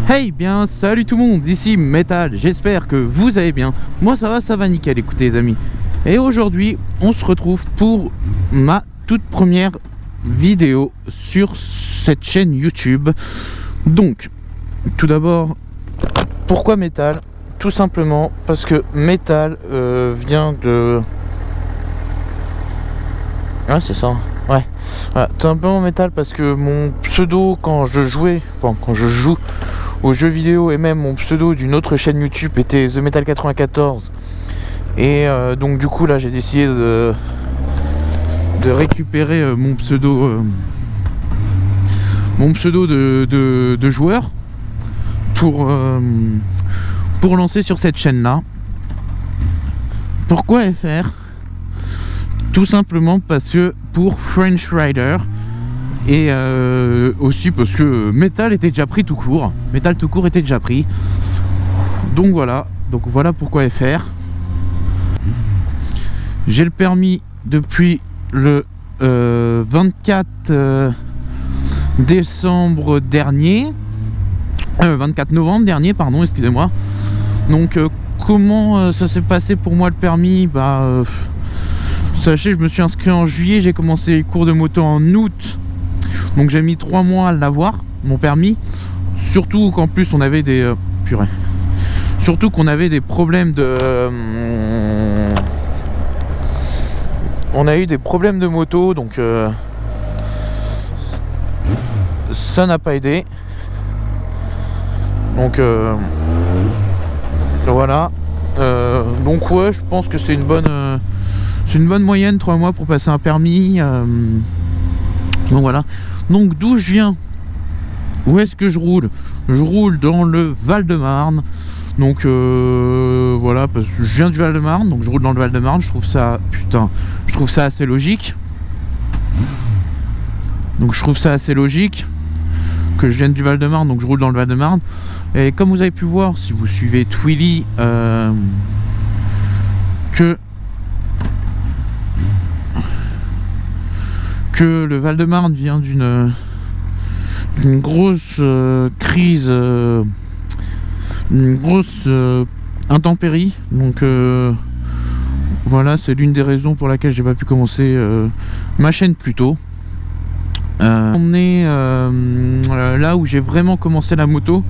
Hey bien, salut tout le monde, ici Metal, j'espère que vous allez bien. Moi ça va nickel, écoutez les amis. Et aujourd'hui, on se retrouve pour ma toute première vidéo sur cette chaîne YouTube. Donc, tout d'abord, pourquoi Metal? Tout simplement parce que Metal vient de... Ah c'est ça, ouais. Voilà, tout simplement Metal parce que mon pseudo quand je jouais, enfin quand je joue aux jeux vidéo et même mon pseudo d'une autre chaîne YouTube était The Metal 94 et donc du coup là j'ai décidé de récupérer mon pseudo de joueur pour lancer sur cette chaîne là. Pourquoi FR? Tout simplement parce que pour French Rider et aussi parce que Metal était déjà pris tout court. Metal tout court était déjà pris. Donc voilà pourquoi FR. J'ai le permis depuis le 24 décembre dernier. 24 novembre dernier, pardon, excusez-moi. Donc comment ça s'est passé pour moi le permis? Sachez, je me suis inscrit en juillet, j'ai commencé les cours de moto en août. Donc j'ai mis 3 mois à l'avoir, mon permis. Surtout qu'en plus on avait des... Surtout qu'on avait des problèmes de... On a eu des problèmes de moto, donc... ça n'a pas aidé. Donc... voilà. Donc ouais, je pense que c'est une bonne... c'est une bonne moyenne, 3 mois pour passer un permis. Donc voilà. Donc d'où je viens? Où est-ce que je roule? Je roule dans le Val-de-Marne. Donc voilà, parce que je viens du Val-de-Marne, donc je roule dans le Val-de-Marne. Je trouve ça, putain, je trouve ça assez logique. Donc je trouve ça assez logique que je vienne du Val-de-Marne, donc je roule dans le Val-de-Marne. Et comme vous avez pu voir, si vous suivez Twilly, que le Val-de-Marne vient d'une grosse crise, une grosse intempérie. Donc voilà, c'est l'une des raisons pour laquelle j'ai pas pu commencer ma chaîne plus tôt. On est là où j'ai vraiment commencé la moto,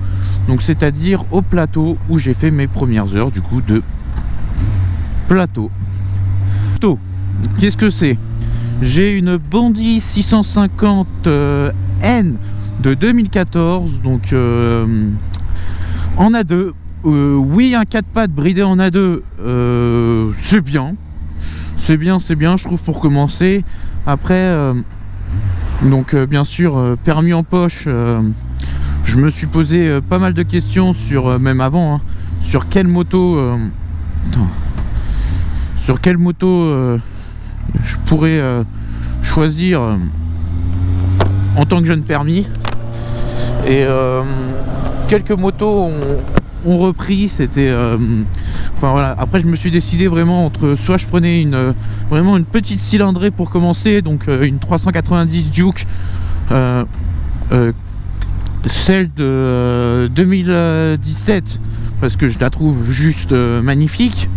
donc c'est-à-dire au plateau où j'ai fait mes premières heures du coup de plateau. Qu'est-ce que c'est? J'ai une Bandit 650 N de 2014, donc en A2. Oui, un 4 pattes bridé en A2, c'est bien. C'est bien, je trouve, pour commencer. Après, donc bien sûr, permis en poche, je me suis posé pas mal de questions sur, même avant, hein, sur quelle moto... sur quelle moto je pourrais choisir en tant que jeune permis. Et quelques motos ont repris. C'était enfin voilà, après je me suis décidé vraiment entre, soit je prenais vraiment une petite cylindrée pour commencer, donc une 390 Duke, celle de 2017 parce que je la trouve juste magnifique.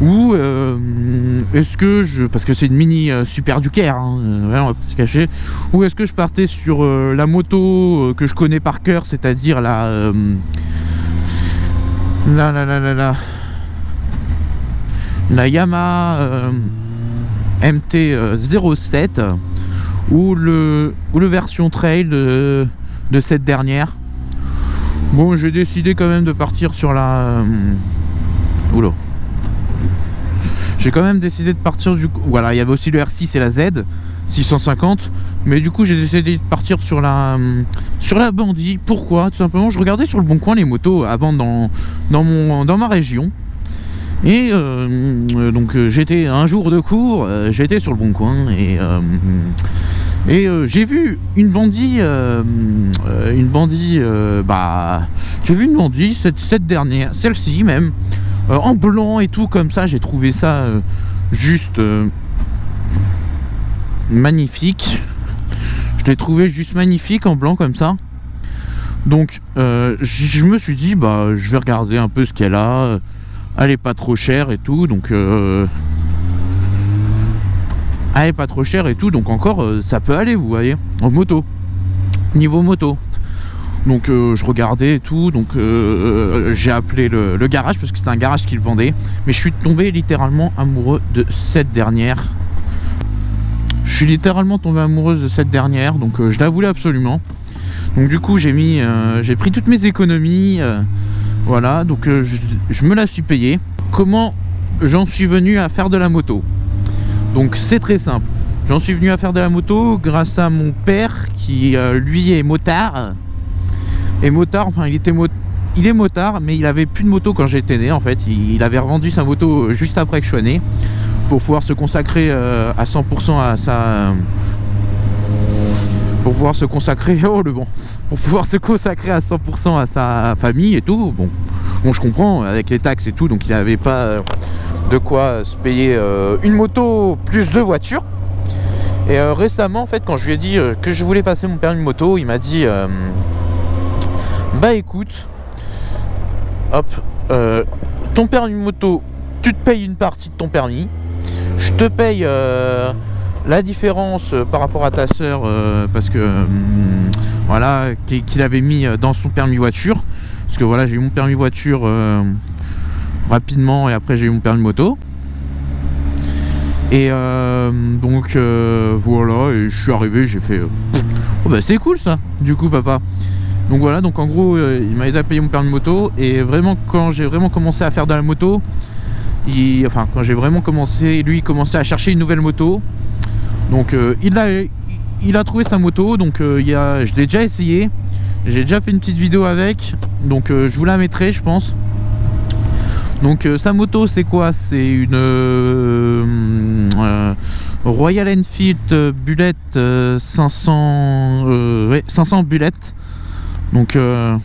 Ou est-ce que parce que c'est une mini Super Duker, hein, on va pas se cacher. Ou est-ce que je partais sur la moto que je connais par cœur, c'est-à-dire la Yamaha MT-07 ou le version trail de cette dernière. Bon, j'ai décidé quand même de partir sur la oula. J'ai quand même décidé de partir du coup. Voilà, il y avait aussi le R6 et la Z 650, mais du coup j'ai décidé de partir sur la Bandit. Pourquoi? Tout simplement, je regardais sur le bon coin les motos avant dans ma région. Et donc j'étais un jour de cours, j'étais sur le bon coin et j'ai vu une Bandit, j'ai vu une Bandit, cette dernière, celle-ci même, en blanc et tout comme ça. J'ai trouvé ça juste magnifique. Je l'ai trouvé juste magnifique en blanc comme ça. Donc je me suis dit bah je vais regarder un peu ce qu'elle a. Elle est pas trop chère et tout, donc elle est pas trop chère et tout, donc encore ça peut aller, vous voyez, en moto, niveau moto. Donc je regardais et tout, donc j'ai appelé le garage parce que c'était un garage qui le vendait, mais je suis tombé littéralement amoureux de cette dernière. Je suis littéralement tombé amoureuse de cette dernière, donc je la voulais absolument. Donc du coup j'ai pris toutes mes économies, voilà, donc je me la suis payée. Comment j'en suis venu à faire de la moto? Donc c'est très simple, j'en suis venu à faire de la moto grâce à mon père qui lui est motard. Et motard, enfin il est motard, mais il avait plus de moto quand j'étais né en fait. Il avait revendu sa moto juste après que je sois né pour pouvoir se consacrer à 100% à sa... Pour pouvoir se consacrer... Oh le bon! Pour pouvoir se consacrer à 100% à sa famille et tout. Bon, je comprends, avec les taxes et tout, donc il n'avait pas de quoi se payer une moto plus deux voitures. Et récemment, en fait, quand je lui ai dit que je voulais passer mon permis de moto, il m'a dit... bah écoute, hop, ton permis moto, tu te payes une partie de ton permis, je te paye la différence par rapport à ta soeur, parce que voilà, qu'il avait mis dans son permis voiture, parce que voilà, j'ai eu mon permis voiture rapidement et après j'ai eu mon permis moto. Et donc voilà, et je suis arrivé, j'ai fait oh bah c'est cool ça, du coup papa. Donc voilà, donc en gros il m'a aidé à payer mon permis moto. Et vraiment quand j'ai vraiment commencé à faire de la moto, quand j'ai vraiment commencé, lui il commençait à chercher une nouvelle moto. Donc il a trouvé sa moto, donc je l'ai déjà essayé, j'ai déjà fait une petite vidéo avec, donc je vous la mettrai je pense. Donc sa moto c'est quoi? C'est une Royal Enfield Bullet 500 ouais, 500 Bullet. Donc c'est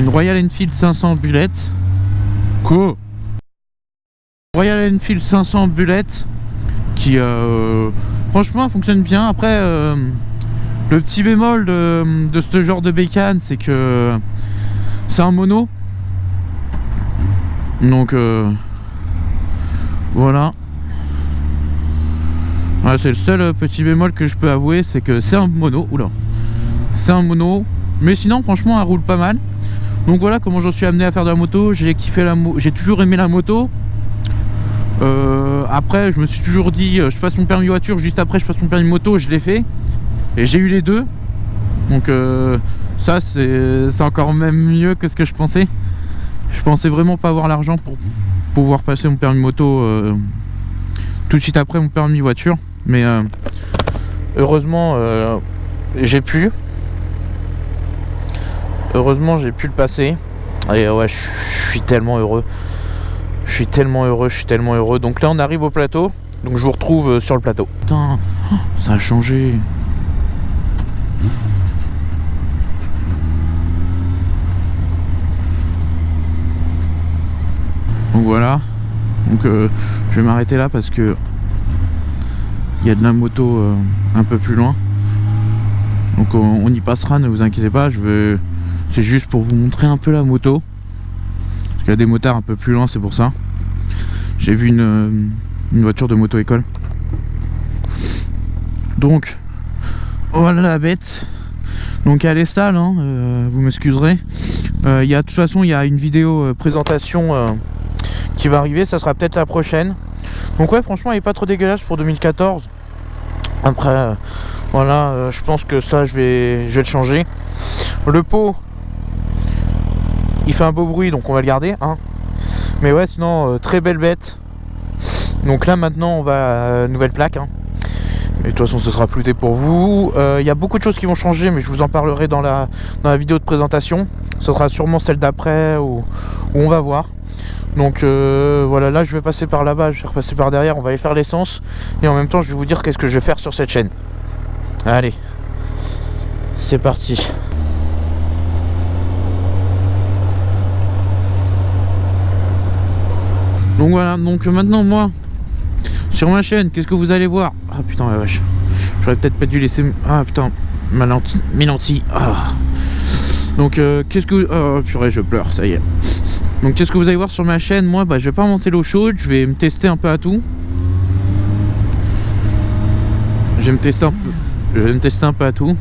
une Royal Enfield 500 Bullet. Quoi? Royal Enfield 500 Bullet qui franchement fonctionne bien. Après le petit bémol de ce genre de bécane, c'est que c'est un mono. Donc voilà. Ouais, c'est le seul petit bémol que je peux avouer, c'est que c'est un mono. Oula. C'est un mono. Mais sinon franchement elle roule pas mal. Donc voilà comment j'en suis amené à faire de la moto. J'ai kiffé j'ai toujours aimé la moto. Après je me suis toujours dit je passe mon permis voiture, juste après je passe mon permis moto, je l'ai fait. Et j'ai eu les deux. Donc ça c'est encore même mieux que ce que je pensais. Je pensais vraiment pas avoir l'argent pour pouvoir passer mon permis moto tout de suite après mon permis voiture. Mais heureusement j'ai pu. Heureusement j'ai pu le passer. Et ouais, je suis tellement heureux. Je suis tellement heureux. Donc là on arrive au plateau. Donc je vous retrouve sur le plateau. Putain, ça a changé. Donc voilà. Donc je vais m'arrêter là parce que il y a de la moto un peu plus loin. Donc on y passera, ne vous inquiétez pas. C'est juste pour vous montrer un peu la moto. Parce qu'il y a des motards un peu plus loin, c'est pour ça. J'ai vu une voiture de moto-école. Donc voilà la bête. Donc elle est sale, hein, vous m'excuserez. De toute façon il y a une vidéo présentation qui va arriver, ça sera peut-être la prochaine. Donc ouais, franchement elle est pas trop dégueulasse pour 2014. Après voilà, je pense que ça je vais le changer. Le pot il fait un beau bruit, donc on va le garder, hein. Mais ouais, sinon très belle bête. Donc là maintenant on va à nouvelle plaque, hein. Et de toute façon ce sera flouté pour vous. Il y a beaucoup de choses qui vont changer, mais je vous en parlerai dans la vidéo de présentation. Ce sera sûrement celle d'après où on va voir. Donc voilà, là je vais passer par là-bas, je vais repasser par derrière, on va aller faire l'essence. Et en même temps je vais vous dire qu'est-ce que je vais faire sur cette chaîne. Allez, c'est parti. Donc voilà, donc maintenant moi sur ma chaîne, qu'est-ce que vous allez voir? Ah putain la vache. J'aurais peut-être pas dû laisser... Ah putain, mes lentilles. Ah. Donc qu'est-ce que... Oh purée, je pleure, ça y est. Donc qu'est-ce que vous allez voir sur ma chaîne? Moi, je vais pas monter l'eau chaude, je vais me tester un peu à tout. Je vais me tester un peu à tout.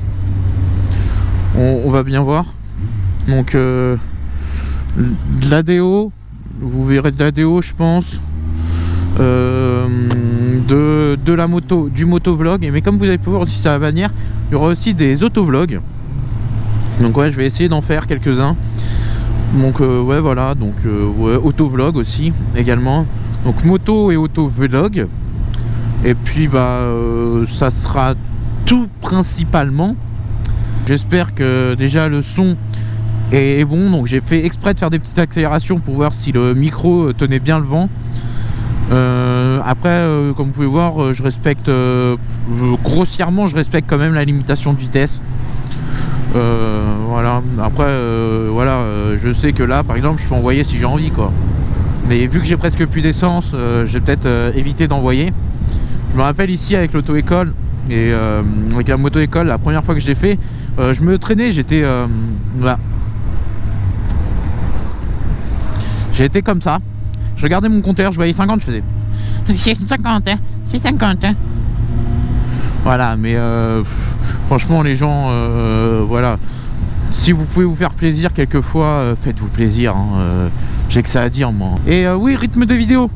On va bien voir. Donc de l'ADO, vous verrez de l'ADO je pense. De la moto, du motovlog. Mais comme vous avez pu voir aussi sur la bannière, il y aura aussi des autovlogs. Donc ouais, je vais essayer d'en faire quelques-uns. Donc ouais voilà, donc ouais, autovlog aussi également. Donc moto et autovlog. Et puis ça sera tout principalement. J'espère que déjà le son est bon. Donc j'ai fait exprès de faire des petites accélérations pour voir si le micro tenait bien le vent. Après comme vous pouvez voir, je respecte grossièrement, je respecte quand même la limitation de vitesse. Voilà, après voilà, je sais que là par exemple je peux envoyer si j'ai envie quoi. Mais vu que j'ai presque plus d'essence, je vais peut-être éviter d'envoyer. Je me rappelle ici avec l'auto-école et avec la moto-école, la première fois que je l'ai fait, je me traînais, j'étais voilà. J'ai été comme ça, je regardais mon compteur, je voyais 50, je faisais c'est 50 hein, c'est 50 hein. Voilà, mais franchement les gens, voilà, si vous pouvez vous faire plaisir quelquefois, faites-vous plaisir hein, j'ai que ça à dire moi. Et oui, rythme des vidéos,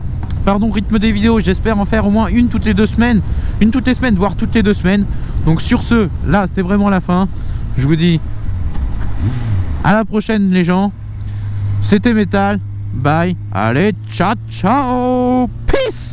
j'espère en faire au moins une toutes les 2 semaines, une toutes les semaines, voire toutes les 2 semaines. Donc sur ce, là c'est vraiment la fin, je vous dis à la prochaine les gens, c'était Metal, bye, allez ciao ciao, peace.